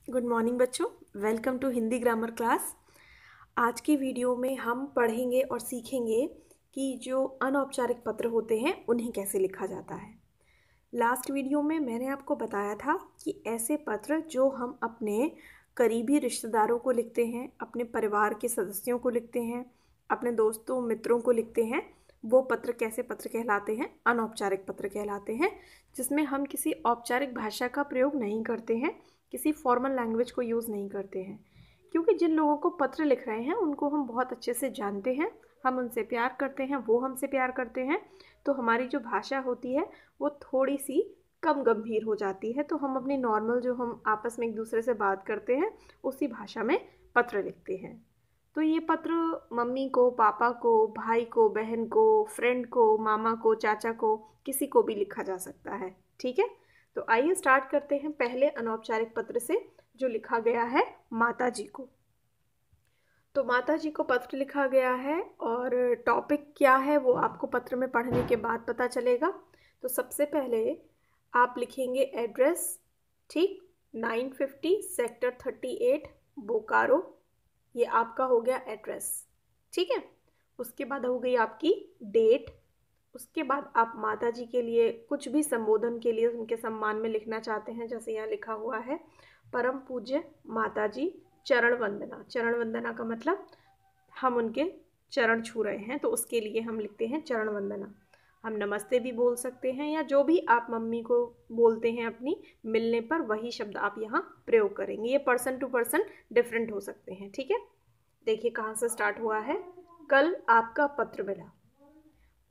Good morning बच्चों, welcome to Hindi grammar class. आज की वीडियो में हम पढ़ेंगे और सीखेंगे कि जो अनौपचारिक पत्र होते हैं उन्हें कैसे लिखा जाता है। लास्ट वीडियो में मैंने आपको बताया था कि ऐसे पत्र जो हम अपने करीबी रिश्तेदारों को लिखते हैं, अपने परिवार के सदस्यों को लिखते हैं, अपने दोस्तों मित्रों को लिखते हैं, वो पत्र कैसे पत्र कहलाते हैं? अनौपचारिक पत्र कहलाते हैं, जिसमें हम किसी औपचारिक भाषा का प्रयोग नहीं करते हैं, किसी फॉर्मल लैंग्वेज को यूज़ नहीं करते हैं। क्योंकि जिन लोगों को पत्र लिख रहे हैं उनको हम बहुत अच्छे से जानते हैं, हम उनसे प्यार करते हैं, वो हमसे प्यार करते हैं, तो हमारी जो भाषा होती है वो थोड़ी सी कम गंभीर हो जाती है। तो हम अपनी नॉर्मल जो हम आपस में एक दूसरे से बात करते हैं उसी भाषा में पत्र लिखते हैं। तो ये पत्र मम्मी को, पापा को, भाई को, बहन को, फ्रेंड को, मामा को, चाचा को, किसी को भी लिखा जा सकता है। ठीक है, तो आइए स्टार्ट करते हैं पहले अनौपचारिक पत्र से, जो लिखा गया है माता जी को। तो माता जी को पत्र लिखा गया है और टॉपिक क्या है वो आपको पत्र में पढ़ने के बाद पता चलेगा। तो सबसे पहले आप लिखेंगे एड्रेस, ठीक, 950 सेक्टर 38 बोकारो, ये आपका हो गया एड्रेस। ठीक है, उसके बाद हो गई आपकी डेट। उसके बाद आप माता जी के लिए कुछ भी संबोधन के लिए उनके सम्मान में लिखना चाहते हैं, जैसे यहाँ लिखा हुआ है परम पूज्य माता जी चरण वंदना। चरण वंदना का मतलब हम उनके चरण छू रहे हैं, तो उसके लिए हम लिखते हैं चरण वंदना। हम नमस्ते भी बोल सकते हैं, या जो भी आप मम्मी को बोलते हैं अपनी मिलने पर वही शब्द आप यहाँ प्रयोग करेंगे। ये पर्सन टू पर्सन डिफरेंट हो सकते हैं। ठीक है, देखिए कहाँ से स्टार्ट हुआ है। कल आपका पत्र मिला,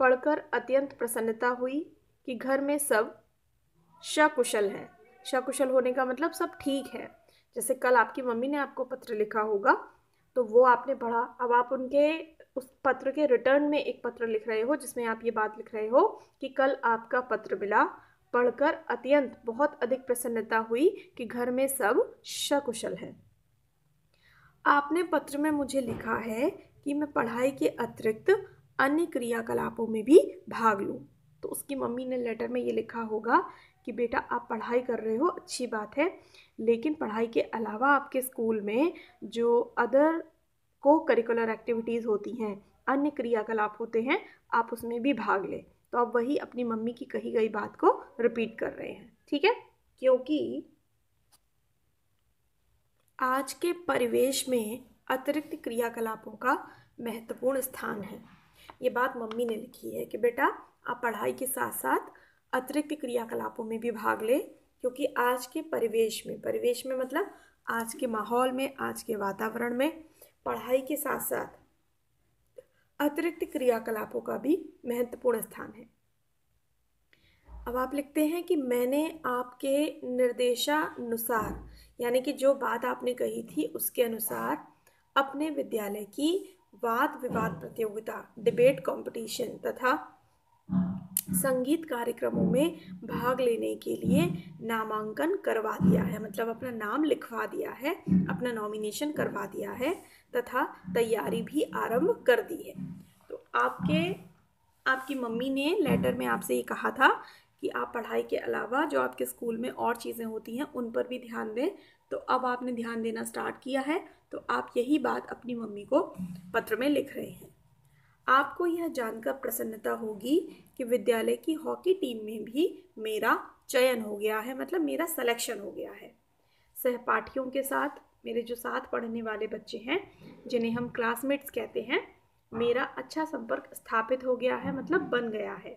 पढ़कर अत्यंत प्रसन्नता हुई कि घर में सब सकुशल है। सकुशल होने का मतलब सब ठीक है। जैसे कल आपकी मम्मी ने आपको पत्र लिखा होगा तो वो आपने पढ़ा, अब आप उनके उस पत्र के रिटर्न में एक पत्र लिख रहे हो जिसमें आप ये बात लिख रहे हो कि कल आपका पत्र मिला, पढ़कर अत्यंत बहुत अधिक प्रसन्नता हुई कि घर में सब सकुशल है। आपने पत्र में मुझे लिखा है कि मैं पढ़ाई के अतिरिक्त अन्य क्रियाकलापों में भी भाग लूँ। तो उसकी मम्मी ने लेटर में ये लिखा होगा कि बेटा आप पढ़ाई कर रहे हो, अच्छी बात है, लेकिन पढ़ाई के अलावा आपके स्कूल में जो अदर को करिकुलर एक्टिविटीज़ होती हैं, अन्य क्रियाकलाप होते हैं, आप उसमें भी भाग लें। तो आप वही अपनी मम्मी की कही गई बात को रिपीट कर रहे हैं। ठीक है, क्योंकि आज के परिवेश में अतिरिक्त क्रियाकलापों का महत्वपूर्ण स्थान है। ये बात मम्मी ने लिखी है कि बेटा आप पढ़ाई के साथ साथ अतिरिक्त क्रियाकलापों में भी भाग ले, क्योंकि आज के परिवेश में मतलब आज के माहौल में, आज के वातावरण में पढ़ाई के साथ साथ अतिरिक्त क्रियाकलापों का भी महत्वपूर्ण स्थान है। अब आप लिखते हैं कि मैंने आपके निर्देशानुसार, यानी कि जो बात आपने कही थी उसके अनुसार, अपने विद्यालय की वाद विवाद प्रतियोगिता, डिबेट कंपटीशन तथा संगीत कार्यक्रमों में भाग लेने के लिए नामांकन करवा दिया है, मतलब अपना नाम लिखवा दिया है, अपना नॉमिनेशन करवा दिया है तथा तैयारी भी आरंभ कर दी है। तो आपकी मम्मी ने लेटर में आपसे ये कहा था कि आप पढ़ाई के अलावा जो आपके स्कूल में और चीज़ें होती हैं उन पर भी ध्यान दें। तो अब आपने ध्यान देना स्टार्ट किया है, तो आप यही बात अपनी मम्मी को पत्र में लिख रहे हैं। आपको यह जानकर प्रसन्नता होगी कि विद्यालय की हॉकी टीम में भी मेरा चयन हो गया है, मतलब मेरा सिलेक्शन हो गया है। सहपाठियों के साथ, मेरे जो साथ पढ़ने वाले बच्चे हैं जिन्हें हम क्लासमेट्स कहते हैं, मेरा अच्छा संपर्क स्थापित हो गया है, मतलब बन गया है।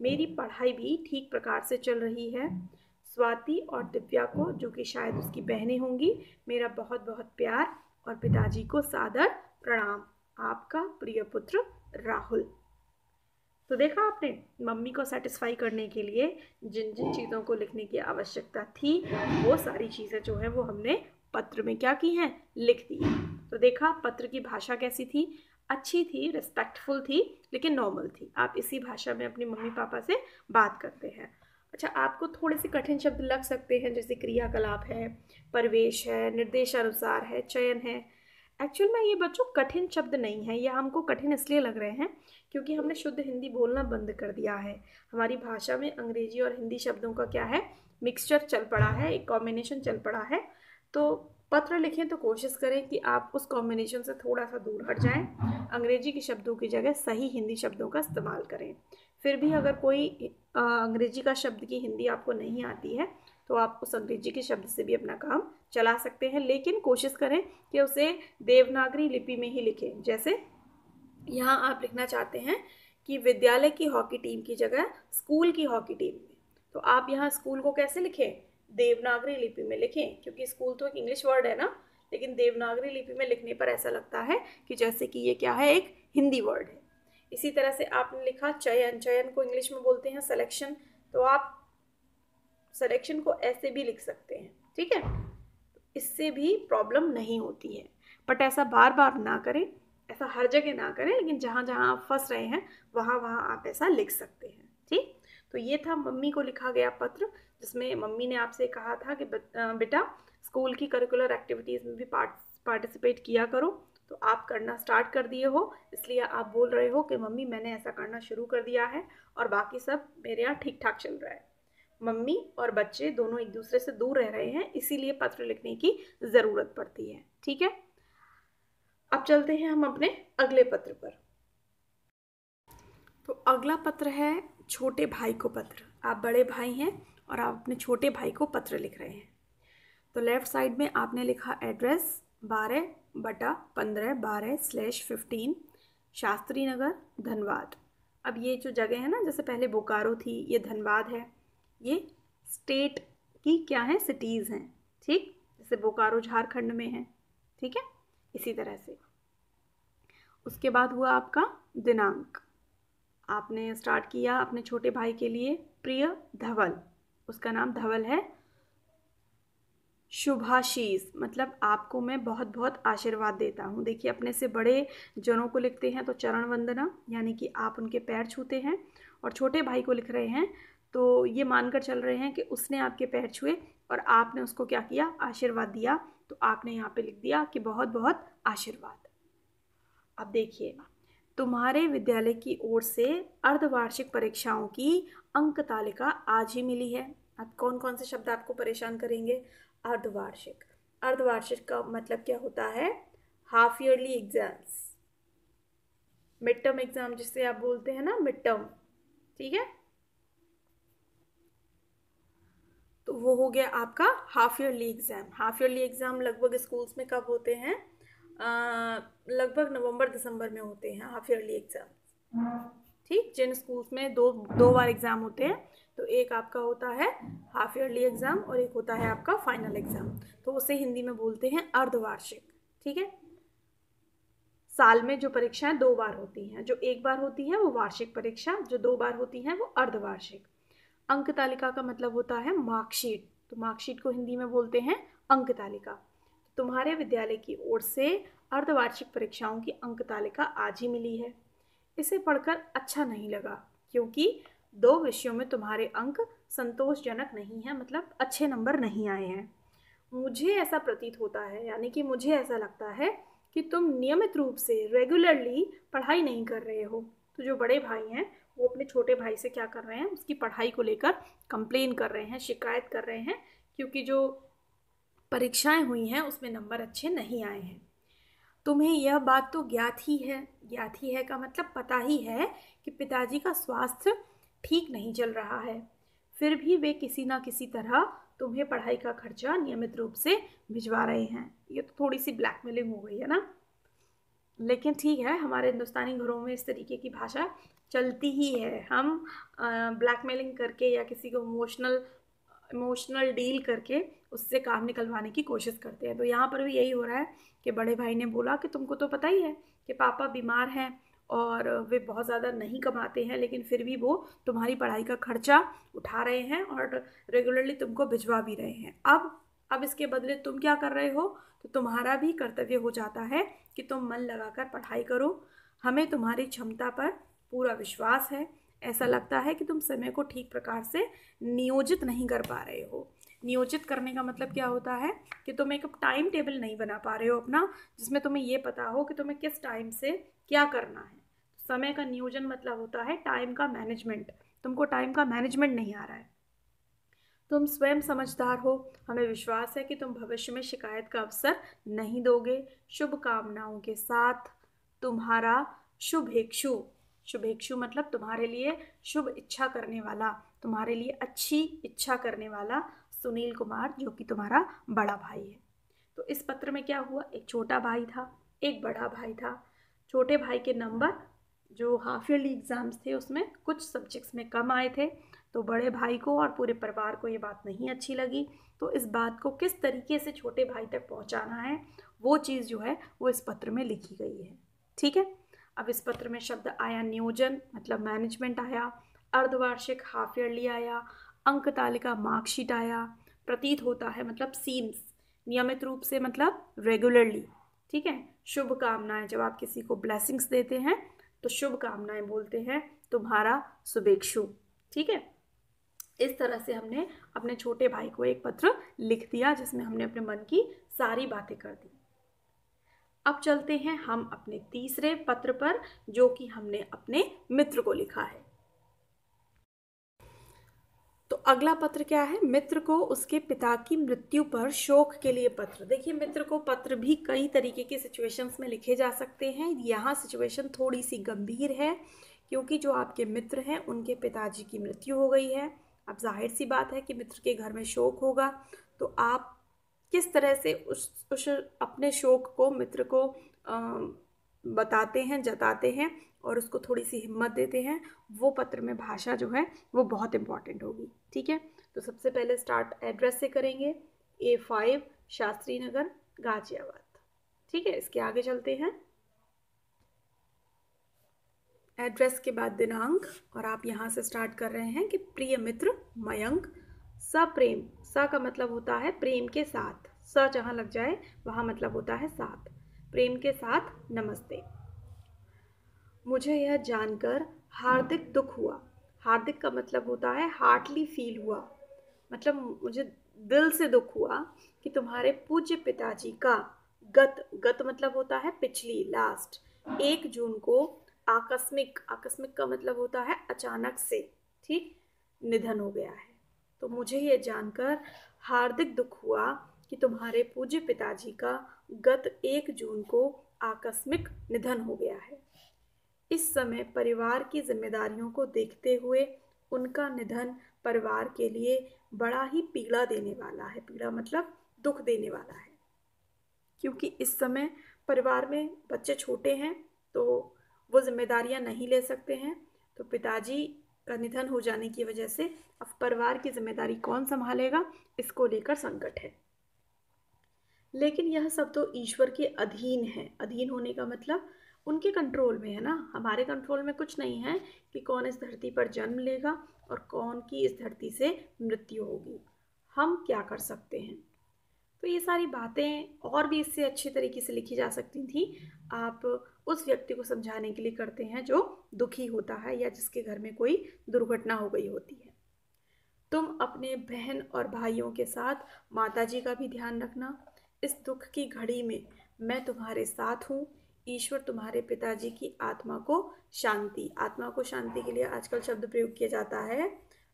मेरी पढ़ाई भी ठीक प्रकार से चल रही है। स्वाति और दिव्या को, जो कि शायद उसकी बहनें होंगी, मेरा बहुत बहुत प्यार और पिताजी को सादर प्रणाम। आपका प्रिय पुत्र राहुल। तो देखा आपने, मम्मी को सेटिस्फाई करने के लिए जिन जिन चीज़ों को लिखने की आवश्यकता थी वो सारी चीज़ें जो है वो हमने पत्र में क्या की हैं, लिख दी। तो देखा पत्र की भाषा कैसी थी, अच्छी थी, रिस्पेक्टफुल थी, लेकिन नॉर्मल थी। आप इसी भाषा में अपने मम्मी पापा से बात करते हैं। अच्छा, आपको थोड़े से कठिन शब्द लग सकते हैं, जैसे क्रियाकलाप है, परिवेश है, निर्देशानुसार है, चयन है। एक्चुअल में ये बच्चों कठिन शब्द नहीं है, ये हमको कठिन इसलिए लग रहे हैं क्योंकि हमने शुद्ध हिंदी बोलना बंद कर दिया है। हमारी भाषा में अंग्रेजी और हिंदी शब्दों का क्या है, मिक्सचर चल पड़ा है, एक कॉम्बिनेशन चल पड़ा है। तो पत्र लिखें तो कोशिश करें कि आप उस कॉम्बिनेशन से थोड़ा सा दूर हट जाएं, अंग्रेजी के शब्दों की जगह सही हिंदी शब्दों का इस्तेमाल करें। फिर भी अगर कोई अंग्रेजी का शब्द की हिंदी आपको नहीं आती है तो आप उस अंग्रेजी के शब्द से भी अपना काम चला सकते हैं, लेकिन कोशिश करें कि उसे देवनागरी लिपि में ही लिखें। जैसे यहाँ आप लिखना चाहते हैं कि विद्यालय की हॉकी टीम की जगह स्कूल की हॉकी टीम में, तो आप यहाँ स्कूल को कैसे लिखें? देवनागरी लिपि में लिखें, क्योंकि स्कूल तो एक इंग्लिश वर्ड है ना, लेकिन देवनागरी लिपि में लिखने पर ऐसा लगता है कि जैसे कि ये क्या है, एक हिंदी वर्ड है। इसी तरह से आपने लिखा चयन, चयन को इंग्लिश में बोलते हैं सिलेक्शन, तो आप सिलेक्शन को ऐसे भी लिख सकते हैं, ठीक है। इससे भी प्रॉब्लम नहीं होती है, बट ऐसा बार बार ना करें, ऐसा हर जगह ना करें, लेकिन जहाँ जहाँ आप फंस रहे हैं वहाँ वहाँ आप ऐसा लिख सकते हैं, ठीक। तो ये था मम्मी को लिखा गया पत्र, जिसमें मम्मी ने आपसे कहा था कि बेटा स्कूल की करिकुलर एक्टिविटीज़ में भी पार्टिसिपेट किया करो। तो आप करना स्टार्ट कर दिए हो, इसलिए आप बोल रहे हो कि मम्मी मैंने ऐसा करना शुरू कर दिया है और बाकी सब मेरे यहाँ ठीक ठाक चल रहा है। मम्मी और बच्चे दोनों एक दूसरे से दूर रह रहे हैं, इसीलिए पत्र लिखने की ज़रूरत पड़ती है, ठीक है। अब चलते हैं हम अपने अगले पत्र पर। तो अगला पत्र है छोटे भाई को पत्र। आप बड़े भाई हैं और आप अपने छोटे भाई को पत्र लिख रहे हैं। तो लेफ़्ट साइड में आपने लिखा एड्रेस 12/15/15 शास्त्री नगर धनबाद। अब ये जो जगह है ना, जैसे पहले बोकारो थी, ये धनबाद है, ये स्टेट की क्या है, सिटीज़ हैं, ठीक। जैसे बोकारो झारखंड में है, ठीक है, इसी तरह से। उसके बाद हुआ आपका दिनांक, आपने स्टार्ट किया अपने छोटे भाई के लिए प्रिय धवल, उसका नाम धवल है। शुभाशीष मतलब आपको मैं बहुत बहुत आशीर्वाद देता हूँ। देखिए अपने से बड़े जनों को लिखते हैं तो चरण वंदना, यानी कि आप उनके पैर छूते हैं, और छोटे भाई को लिख रहे हैं तो ये मानकर चल रहे हैं कि उसने आपके पैर छुए और आपने उसको क्या किया, आशीर्वाद दिया। तो आपने यहाँ पे लिख दिया कि बहुत बहुत आशीर्वाद। अब देखिए, तुम्हारे विद्यालय की ओर से अर्धवार्षिक परीक्षाओं की अंक तालिका आज ही मिली है। अब कौन कौन से शब्द आपको परेशान करेंगे? अर्धवार्षिक, अर्धवार्षिक का मतलब क्या होता है? Half yearly exams, mid term exam जिससे आप बोलते हैं ना, मिड टर्म, ठीक है। तो वो हो गया आपका half yearly exam. Half yearly exam लगभग स्कूल्स में कब होते हैं? लगभग नवंबर दिसंबर में होते हैं हाफ ईयरली एग्जाम, ठीक। जिन स्कूल्स में दो बार एग्ज़ाम होते हैं, तो एक आपका होता है हाफ ईयरली एग्ज़ाम और एक होता है आपका फाइनल एग्ज़ाम, तो उसे हिंदी में बोलते हैं अर्धवार्षिक, ठीक है। साल में जो परीक्षाएं 2 बार होती हैं, जो 1 बार होती है वो वार्षिक परीक्षा, जो 2 बार होती हैं वो अर्धवार्षिक। अंक तालिका का मतलब होता है मार्कशीट, तो मार्कशीट को हिंदी में बोलते हैं अंक तालिका। तुम्हारे विद्यालय की ओर से अर्धवार्षिक परीक्षाओं की अंक तालिका आज ही मिली है। इसे पढ़कर अच्छा नहीं लगा क्योंकि 2 विषयों में तुम्हारे अंक संतोषजनक नहीं हैं, मतलब अच्छे नंबर नहीं आए हैं। मुझे ऐसा प्रतीत होता है, यानी कि मुझे ऐसा लगता है कि तुम नियमित रूप से रेगुलरली पढ़ाई नहीं कर रहे हो। तो जो बड़े भाई हैं वो अपने छोटे भाई से क्या कर रहे हैं, उसकी पढ़ाई को लेकर कंप्लेन कर रहे हैं, शिकायत कर रहे हैं, क्योंकि जो परीक्षाएं हुई हैं उसमें नंबर अच्छे नहीं आए हैं। तुम्हें यह बात तो ज्ञात ही है का मतलब पता ही है कि पिताजी का स्वास्थ्य ठीक नहीं चल रहा है, फिर भी वे किसी ना किसी तरह तुम्हें पढ़ाई का खर्चा नियमित रूप से भिजवा रहे हैं। ये तो थोड़ी सी ब्लैकमेलिंग हो गई है ना, लेकिन ठीक है, हमारे हिंदुस्तानी घरों में इस तरीके की भाषा चलती ही है। हम ब्लैकमेलिंग करके या किसी को इमोशनल डील करके उससे काम निकलवाने की कोशिश करते हैं। तो यहाँ पर भी यही हो रहा है कि बड़े भाई ने बोला कि तुमको तो पता ही है कि पापा बीमार हैं और वे बहुत ज़्यादा नहीं कमाते हैं, लेकिन फिर भी वो तुम्हारी पढ़ाई का खर्चा उठा रहे हैं और रेगुलरली तुमको भिजवा भी रहे हैं। अब इसके बदले तुम क्या कर रहे हो? तो तुम्हारा भी कर्तव्य हो जाता है कि तुम मन लगाकर पढ़ाई करो। हमें तुम्हारी क्षमता पर पूरा विश्वास है। ऐसा लगता है कि तुम समय को ठीक प्रकार से नियोजित नहीं कर पा रहे हो। नियोजित करने का मतलब क्या होता है कि तुम एक टाइम टेबल नहीं बना पा रहे हो अपना, जिसमें तुम्हें ये पता हो कि तुम्हें किस टाइम से क्या करना है। समय का नियोजन मतलब होता है टाइम का मैनेजमेंट। तुमको टाइम का मैनेजमेंट नहीं आ रहा है, तुम स्वयं समझदार हो, हमें विश्वास है कि तुम भविष्य में शिकायत का अवसर नहीं दोगे। शुभकामनाओं के साथ तुम्हारा शुभेच्छु। शुभेच्छु मतलब तुम्हारे लिए शुभ इच्छा करने वाला, तुम्हारे लिए अच्छी इच्छा करने वाला सुनील कुमार, जो कि तुम्हारा बड़ा भाई है। तो इस पत्र में क्या हुआ, एक छोटा भाई था, एक बड़ा भाई था। छोटे भाई के नंबर जो हाफ ईयरली एग्ज़ाम्स थे उसमें कुछ सब्जेक्ट्स में कम आए थे, तो बड़े भाई को और पूरे परिवार को ये बात नहीं अच्छी लगी। तो इस बात को किस तरीके से छोटे भाई तक पहुंचाना है, वो चीज़ जो है वो इस पत्र में लिखी गई है। ठीक है, अब इस पत्र में शब्द आया नियोजन, मतलब मैनेजमेंट आया, अर्धवार्षिक हाफ ईयरली आया, अंक तालिका मार्कशीट आया, प्रतीत होता है मतलब सीम्स, नियमित रूप से मतलब रेगुलरली। ठीक है, शुभकामनाएं, जब आप किसी को ब्लेसिंग्स देते हैं तो शुभकामनाएं बोलते हैं तुम्हारा शुभेच्छु। ठीक है, इस तरह से हमने अपने छोटे भाई को एक पत्र लिख दिया जिसमें हमने अपने मन की सारी बातें कर दी। अब चलते हैं हम अपने तीसरे पत्र पर, जो कि हमने अपने मित्र को लिखा है। तो अगला पत्र क्या है, मित्र को उसके पिता की मृत्यु पर शोक के लिए पत्र। देखिए, मित्र को पत्र भी कई तरीके की सिचुएशंस में लिखे जा सकते हैं। यहाँ सिचुएशन थोड़ी सी गंभीर है क्योंकि जो आपके मित्र हैं उनके पिताजी की मृत्यु हो गई है। अब जाहिर सी बात है कि मित्र के घर में शोक होगा, तो आप किस तरह से उस अपने शोक को मित्र को बताते हैं, जताते हैं और उसको थोड़ी सी हिम्मत देते हैं, वो पत्र में भाषा जो है वो बहुत इम्पॉर्टेंट होगी। ठीक है, तो सबसे पहले स्टार्ट एड्रेस से करेंगे, A5 शास्त्री नगर गाजियाबाद। ठीक है, इसके आगे चलते हैं, एड्रेस के बाद दिनांक, और आप यहाँ से स्टार्ट कर रहे हैं कि प्रिय मित्र मयंक, सप्रेम, स का मतलब होता है प्रेम के साथ, स जहाँ लग जाए वहाँ मतलब होता है साथ, प्रेम के साथ नमस्ते। मुझे यह जानकर हार्दिक दुख हुआ, हार्दिक का मतलब होता है हार्टली फील हुआ, मतलब मुझे दिल से दुख हुआ कि तुम्हारे पूज्य पिताजी का गत मतलब होता है पिछली, लास्ट, 1 जून को आकस्मिक, आकस्मिक का मतलब होता है अचानक से, ठीक, निधन हो गया है। तो मुझे ये जानकर हार्दिक दुख हुआ कि तुम्हारे पूज्य पिताजी का गत 1 जून को आकस्मिक निधन हो गया है। इस समय परिवार की जिम्मेदारियों को देखते हुए उनका निधन परिवार के लिए बड़ा ही पीड़ा देने वाला है। पीड़ा मतलब दुख देने वाला है, क्योंकि इस समय परिवार में बच्चे छोटे हैं तो वो जिम्मेदारियां नहीं ले सकते हैं। तो पिताजी का निधन हो जाने की वजह से अब परिवार की जिम्मेदारी कौन संभालेगा, इसको लेकर संकट है। लेकिन यह सब तो ईश्वर के अधीन है। अधीन होने का मतलब उनके कंट्रोल में है ना, हमारे कंट्रोल में कुछ नहीं है कि कौन इस धरती पर जन्म लेगा और कौन की इस धरती से मृत्यु होगी। हम क्या कर सकते हैं। तो ये सारी बातें और भी इससे अच्छे तरीके से लिखी जा सकती थी। आप उस व्यक्ति को समझाने के लिए करते हैं जो दुखी होता है या जिसके घर में कोई दुर्घटना हो गई होती है। तुम अपने बहन और भाइयों के साथ माताजी का भी ध्यान रखना। इस दुख की घड़ी में मैं तुम्हारे साथ हूँ। ईश्वर तुम्हारे पिताजी की आत्मा को शांति, आत्मा को शांति के लिए आजकल शब्द प्रयोग किया जाता है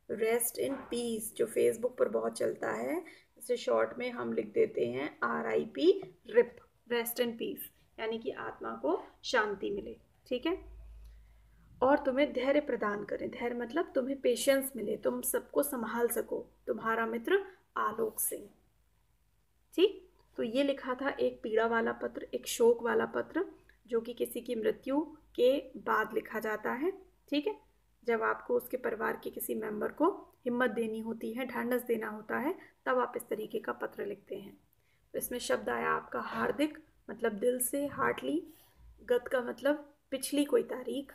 रेस्ट इन पीस, जो फेसबुक पर बहुत चलता है, इसे शॉर्ट में हम लिख देते हैं RIP rip, rest in peace, यानी कि आत्मा को शांति मिले। ठीक है, और तुम्हें धैर्य प्रदान करें, धैर्य मतलब तुम्हें पेशेंस मिले, तुम सबको संभाल सको, तुम्हारा मित्र आलोक सिंह। ठीक, तो ये लिखा था एक पीड़ा वाला पत्र, एक शोक वाला पत्र, जो कि किसी की मृत्यु के बाद लिखा जाता है। ठीक है, जब आपको उसके परिवार के किसी मेंबर को हिम्मत देनी होती है, ढांढस देना होता है, तब आप इस तरीके का पत्र लिखते हैं। तो इसमें शब्द आया आपका हार्दिक, मतलब दिल से, हार्टली, गत का मतलब पिछली कोई तारीख,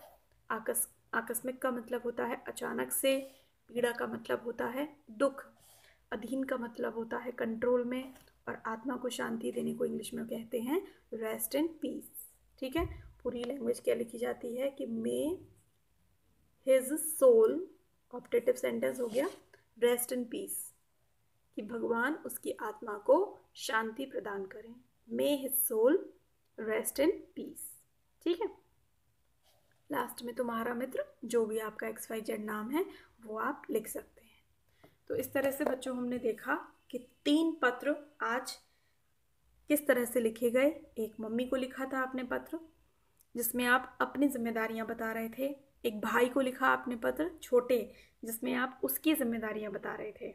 आकस्मिक का मतलब होता है अचानक से, पीड़ा का मतलब होता है दुख, अधीन का मतलब होता है कंट्रोल में, और आत्मा को शांति देने को इंग्लिश में कहते हैं रेस्ट इन पीस। ठीक है, पूरी लैंग्वेज क्या लिखी जाती है कि may his soul, optative sentence हो गया, रेस्ट इन पीस, कि भगवान उसकी आत्मा को शांति प्रदान करें। May his soul rest in peace. ठीक है, लास्ट में तुम्हारा मित्र, जो भी आपका XYZ नाम है वो आप लिख सकते हैं। तो इस तरह से बच्चों हमने देखा कि 3 पत्र आज किस तरह से लिखे गए। एक मम्मी को लिखा था आपने पत्र जिसमें आप अपनी जिम्मेदारियां बता रहे थे। एक भाई को लिखा आपने पत्र छोटे, जिसमें आप उसकी जिम्मेदारियां बता रहे थे।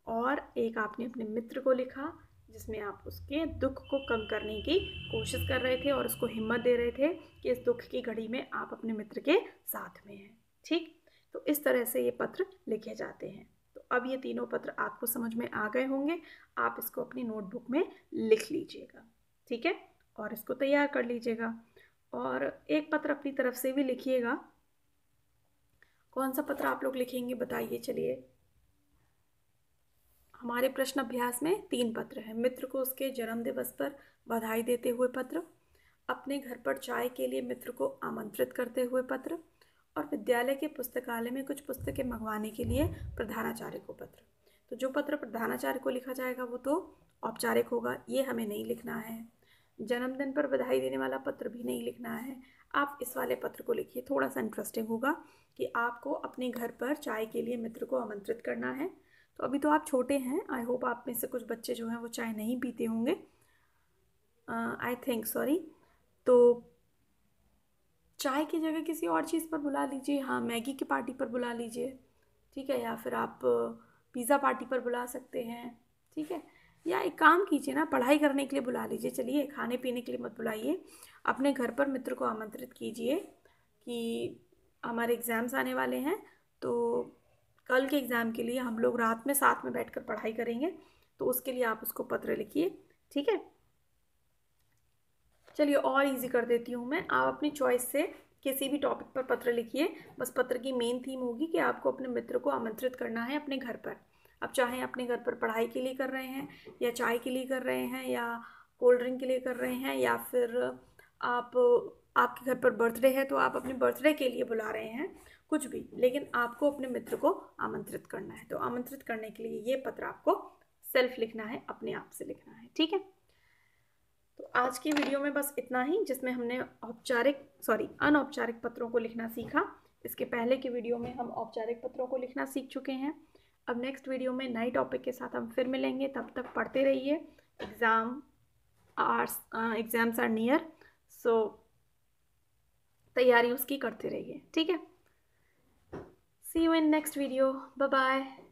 और एक आपने अपने मित्र को लिखा जिसमें आप उसके दुख को कम करने की कोशिश कर रहे थे और उसको हिम्मत दे रहे थे कि इस दुख की घड़ी में आप अपने मित्र के साथ में हैं। ठीक, तो इस तरह से ये पत्र लिखे जाते हैं। तो अब ये तीनों पत्र आपको समझ में आ गए होंगे। आप इसको अपनी नोटबुक में लिख लीजिएगा, ठीक है, और इसको तैयार कर लीजिएगा। और एक पत्र अपनी तरफ से भी लिखिएगा। कौन सा पत्र आप लोग लिखेंगे बताइए। चलिए, हमारे प्रश्न अभ्यास में 3 पत्र हैं। मित्र को उसके जन्म दिवस पर बधाई देते हुए पत्र, अपने घर पर चाय के लिए मित्र को आमंत्रित करते हुए पत्र, और विद्यालय के पुस्तकालय में कुछ पुस्तकें मंगवाने के लिए प्रधानाचार्य को पत्र। तो जो पत्र प्रधानाचार्य को लिखा जाएगा वो तो औपचारिक होगा, ये हमें नहीं लिखना है। जन्मदिन पर बधाई देने वाला पत्र भी नहीं लिखना है। आप इस वाले पत्र को लिखिए, थोड़ा सा इंटरेस्टिंग होगा कि आपको अपने घर पर चाय के लिए मित्र को आमंत्रित करना है। तो अभी तो आप छोटे हैं, आई होप आप में से कुछ बच्चे जो हैं वो चाय नहीं पीते होंगे, आई थिंक, सॉरी। तो चाय की जगह किसी और चीज़ पर बुला लीजिए। हाँ, मैगी की पार्टी पर बुला लीजिए, ठीक है, या फिर आप पिज़्ज़ा पार्टी पर बुला सकते हैं, ठीक है। या एक काम कीजिए ना, पढ़ाई करने के लिए बुला लीजिए। चलिए, खाने पीने के लिए मत बुलाइए। अपने घर पर मित्र को आमंत्रित कीजिए कि हमारे एग्ज़ाम्स आने वाले हैं, तो कल के एग्ज़ाम के लिए हम लोग रात में साथ में बैठकर पढ़ाई करेंगे। तो उसके लिए आप उसको पत्र लिखिए, ठीक है। चलिए, और इजी कर देती हूँ मैं। आप अपनी चॉइस से किसी भी टॉपिक पर पत्र लिखिए। बस पत्र की मेन थीम होगी कि आपको अपने मित्र को आमंत्रित करना है अपने घर पर। आप चाहे अपने घर पर पढ़ाई के लिए कर रहे हैं, या चाय के लिए कर रहे हैं, या कोल्ड ड्रिंक के लिए कर रहे हैं, या फिर आपके घर पर बर्थडे है तो आप अपने बर्थडे के लिए बुला रहे हैं, कुछ भी, लेकिन आपको अपने मित्र को आमंत्रित करना है। तो आमंत्रित करने के लिए ये पत्र आपको सेल्फ लिखना है, अपने आप से लिखना है, ठीक है। तो आज की वीडियो में बस इतना ही, जिसमें हमने अनौपचारिक पत्रों को लिखना सीखा। इसके पहले की वीडियो में हम औपचारिक पत्रों को लिखना सीख चुके हैं। अब नेक्स्ट वीडियो में नए टॉपिक के साथ हम फिर मिलेंगे। तब तक पढ़ते रहिए। एग्जाम्स आर नियर, सो तैयारी उसकी करते रहिए, ठीक है। See you in next video, bye bye.